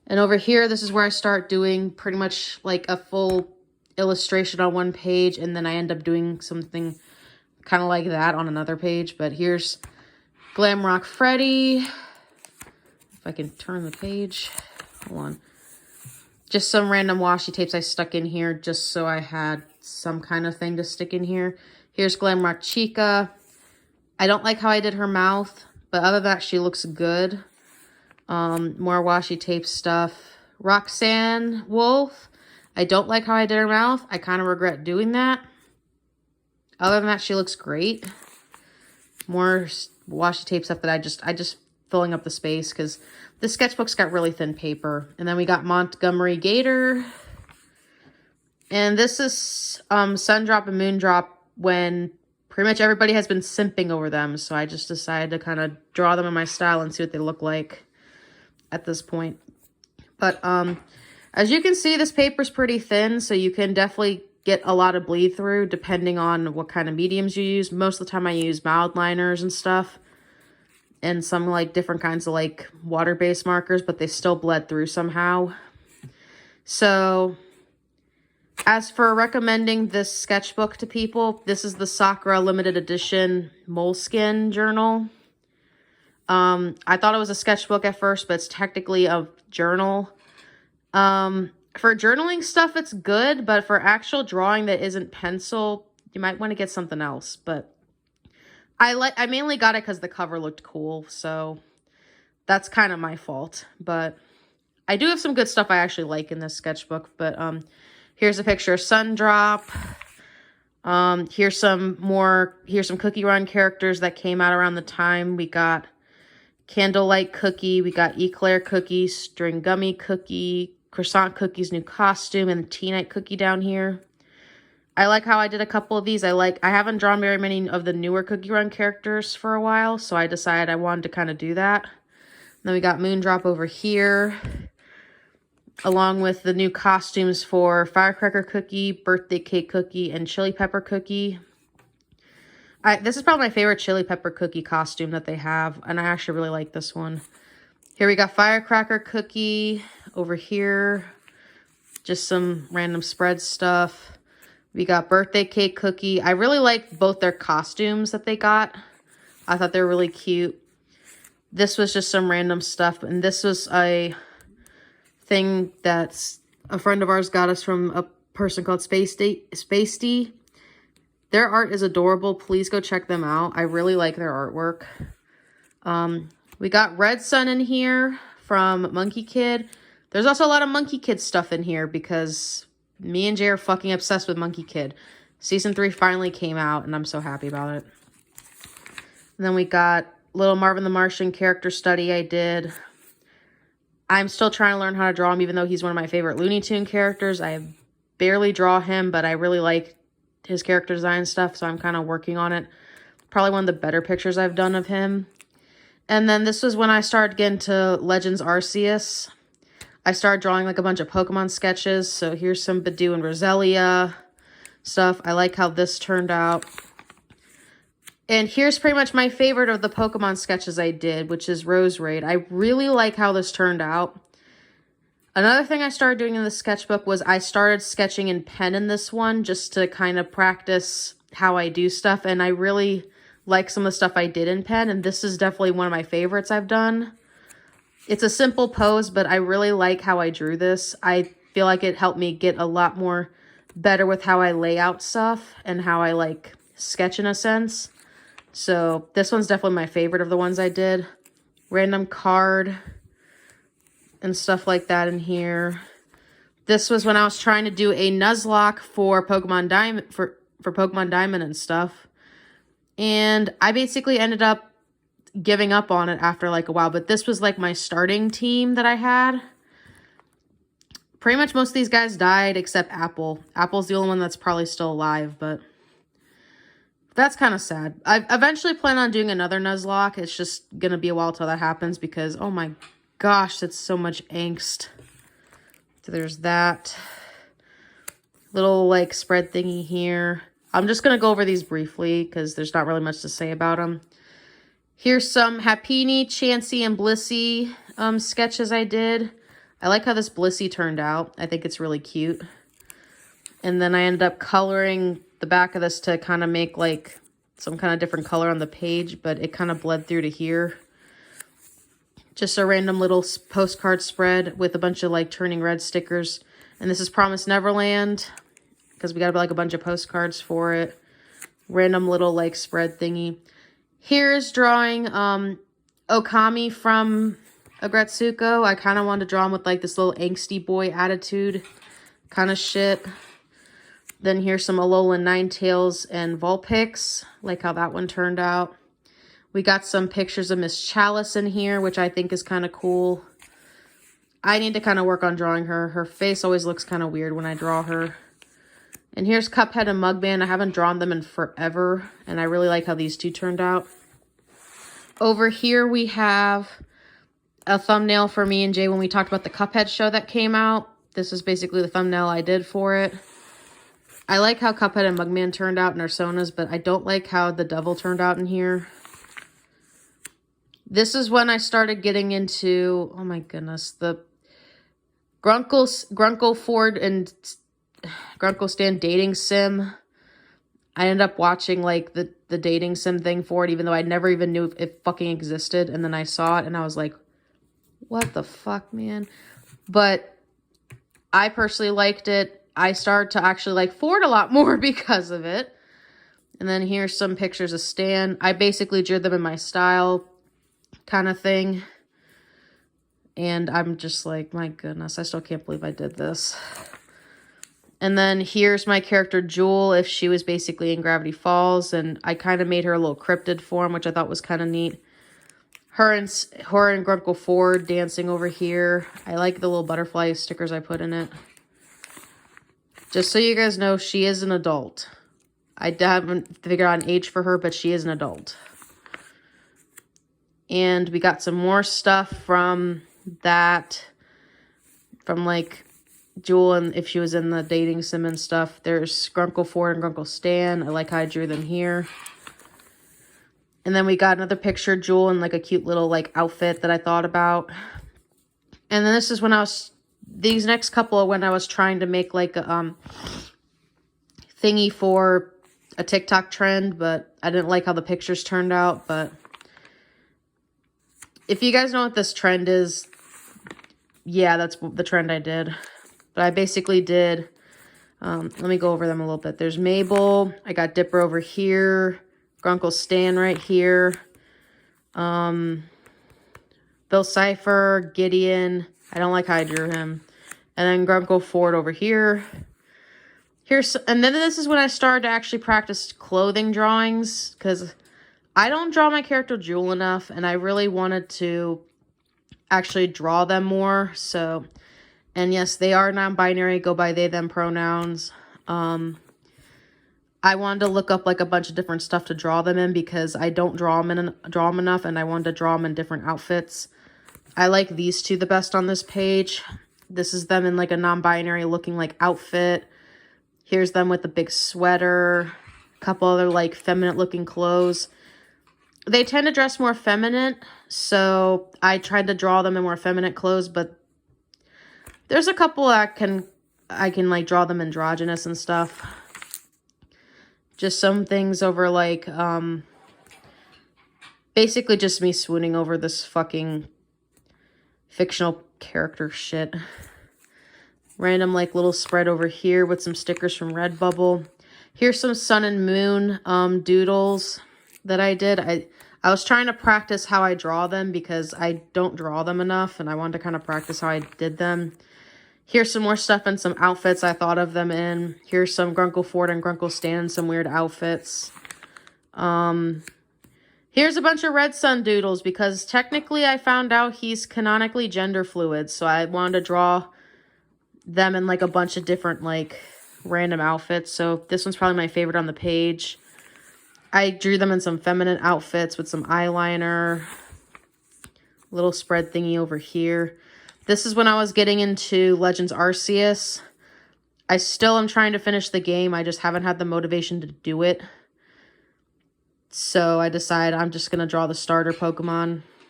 And over here, this is where I start doing pretty much like a full illustration on one page, and then I end up doing something kind of like that on another page. But here's Glam Rock Freddy. If I can turn the page. Hold on. Just some random washi tapes I stuck in here just so I had some kind of thing to stick in here. Here's Glam Rock Chica. I don't like how I did her mouth, but other than that, she looks good. More washi tape stuff. Roxanne Wolf. I don't like how I did her mouth. I kind of regret doing that. Other than that, she looks great. More washi tape stuff that I just filling up the space because the sketchbook's got really thin paper. And then we got Montgomery Gator. And this is Sundrop and Moondrop when pretty much everybody has been simping over them. So I just decided to kind of draw them in my style and see what they look like at this point. But as you can see, this paper's pretty thin, so you can definitely get a lot of bleed through depending on what kind of mediums you use. Most of the time I use mild liners and stuff, and some like different kinds of like water-based markers, but they still bled through somehow. So as for recommending this sketchbook to people, this is the Sakura limited edition Moleskin journal. I thought it was a sketchbook at first, but it's technically a journal. For journaling stuff, it's good, but for actual drawing that isn't pencil, you might want to get something else. But I mainly got it because the cover looked cool, so that's kind of my fault. But I do have some good stuff I actually like in this sketchbook. But here's a picture of Sundrop. Here's some Cookie Run characters that came out around the time. We got Candlelight Cookie, we got Eclair Cookie, String Gummy Cookie, Croissant Cookie's new costume, and Tea Night Cookie down here. I like how I did a couple of these. I haven't drawn very many of the newer Cookie Run characters for a while, so I decided I wanted to kind of do that. And then we got Moondrop over here, along with the new costumes for Firecracker Cookie, Birthday Cake Cookie, and Chili Pepper Cookie. This is probably my favorite Chili Pepper Cookie costume that they have, and I actually really like this one. Here we got Firecracker Cookie. Over here, just some random spread stuff. We got Birthday Cake Cookie. I really like both their costumes that they got. I thought they were really cute. This was just some random stuff, and this was a thing that's a friend of ours got us from a person called Space D. Their art is adorable. Please go check them out. I really like their artwork. We got Red Sun in here from Monkey Kid. There's also a lot of Monkey Kid stuff in here because me and Jay are fucking obsessed with Monkey Kid. Season 3 finally came out, and I'm so happy about it. And then we got little Marvin the Martian character study I did. I'm still trying to learn how to draw him, even though he's one of my favorite Looney Tune characters. I barely draw him, but I really like his character design stuff, so I'm kind of working on it. Probably one of the better pictures I've done of him. And then this was when I started getting to Legends Arceus. I started drawing like a bunch of Pokemon sketches. So here's some Badoo and Roselia stuff. I like how this turned out. And here's pretty much my favorite of the Pokemon sketches I did, which is Rose Raid. I really like how this turned out. Another thing I started doing in the sketchbook was I started sketching in pen in this one just to kind of practice how I do stuff. And I really like some of the stuff I did in pen, and this is definitely one of my favorites I've done. It's a simple pose, but I really like how I drew this. I feel like it helped me get a lot more better with how I lay out stuff and how I like sketch in a sense. So this one's definitely my favorite of the ones I did. Random card and stuff like that in here. This was when I was trying to do a Nuzlocke for Pokemon Diamond for Pokemon Diamond and stuff. And I basically ended up giving up on it after like a while. But this was like my starting team that I had. Pretty much most of these guys died except Apple. Apple's the only one that's probably still alive, but that's kind of sad. I eventually plan on doing another Nuzlocke. It's just going to be a while till that happens because, oh my gosh, that's so much angst. So there's that little like spread thingy here. I'm just going to go over these briefly because there's not really much to say about them. Here's some Happiny, Chansey, and Blissey sketches I did. I like how this Blissey turned out. I think it's really cute. And then I ended up coloring the back of this to kind of make like some kind of different color on the page, but it kind of bled through to here. Just a random little postcard spread with a bunch of like turning red stickers. And this is Promised Neverland because we got like a bunch of postcards for it. Random little like spread thingy. Here's drawing Okami from Agretsuko. I kind of wanted to draw him with like this little angsty boy attitude kind of shit. Then here's some Alolan Ninetales and Vulpix. Like how that one turned out. We got some pictures of Miss Chalice in here, which I think is kind of cool. I need to kind of work on drawing her. Her face always looks kind of weird when I draw her. And here's Cuphead and Mugman. I haven't drawn them in forever, and I really like how these two turned out. Over here we have a thumbnail for me and Jay when we talked about the Cuphead show that came out. This is basically the thumbnail I did for it. I like how Cuphead and Mugman turned out in Arsona's, but I don't like how the devil turned out in here. This is when I started getting into, oh my goodness, the Grunkle Ford and Grunkle Stan dating sim. I ended up watching like the dating sim thing for it, even though I never even knew if it fucking existed. And then I saw it and I was like, what the fuck, man? But I personally liked it. I started to actually like Ford a lot more because of it. And then here's some pictures of Stan. I basically drew them in my style kind of thing. And I'm just like, my goodness, I still can't believe I did this. And then here's my character Jewel if she was basically in Gravity Falls. And I kind of made her a little cryptid form, which I thought was kind of neat. Her and Grunkle Ford dancing over here. I like the little butterfly stickers I put in it. Just so you guys know, she is an adult. I haven't figured out an age for her, but she is an adult. And we got some more stuff from that. From like Jewel and if she was in the dating sim and stuff. There's Grunkle Ford and Grunkle Stan. I like how I drew them here. And then we got another picture of Jewel in like a cute little like outfit that I thought about. And then this is when I was, these next couple are when I was trying to make like a thingy for a TikTok trend, but I didn't like how the pictures turned out. But if you guys know what this trend is, yeah, that's the trend I did. But I basically did, let me go over them a little bit. There's Mabel. I got Dipper over here. Grunkle Stan right here. Bill Cipher, Gideon. I don't like how I drew him. And then Grunkle Ford over here. And then this is when I started to actually practice clothing drawings. Because I don't draw my character Jewel enough. And I really wanted to actually draw them more. So, and yes, they are non-binary. Go by they, them pronouns. I wanted to look up like a bunch of different stuff to draw them in because I don't draw them enough, and I wanted to draw them in different outfits. I like these two the best on this page. This is them in like a non-binary looking like outfit. Here's them with a big sweater, a couple other like feminine looking clothes. They tend to dress more feminine, so I tried to draw them in more feminine clothes, but there's a couple that I can like draw them androgynous and stuff. Just some things over like, basically just me swooning over this fucking fictional character shit. Random like little spread over here with some stickers from Redbubble. Here's some sun and moon doodles that I did. I was trying to practice how I draw them because I don't draw them enough, and I wanted to kind of practice how I did them. Here's some more stuff and some outfits I thought of them in. Here's some Grunkle Ford and Grunkle Stan in some weird outfits. Here's a bunch of Red Sun doodles because technically I found out he's canonically gender fluid. So I wanted to draw them in like a bunch of different like random outfits. So this one's probably my favorite on the page. I drew them in some feminine outfits with some eyeliner. Little spread thingy over here. This is when I was getting into Legends Arceus. I still am trying to finish the game. I just haven't had the motivation to do it. So I decided I'm just going to draw the starter Pokemon.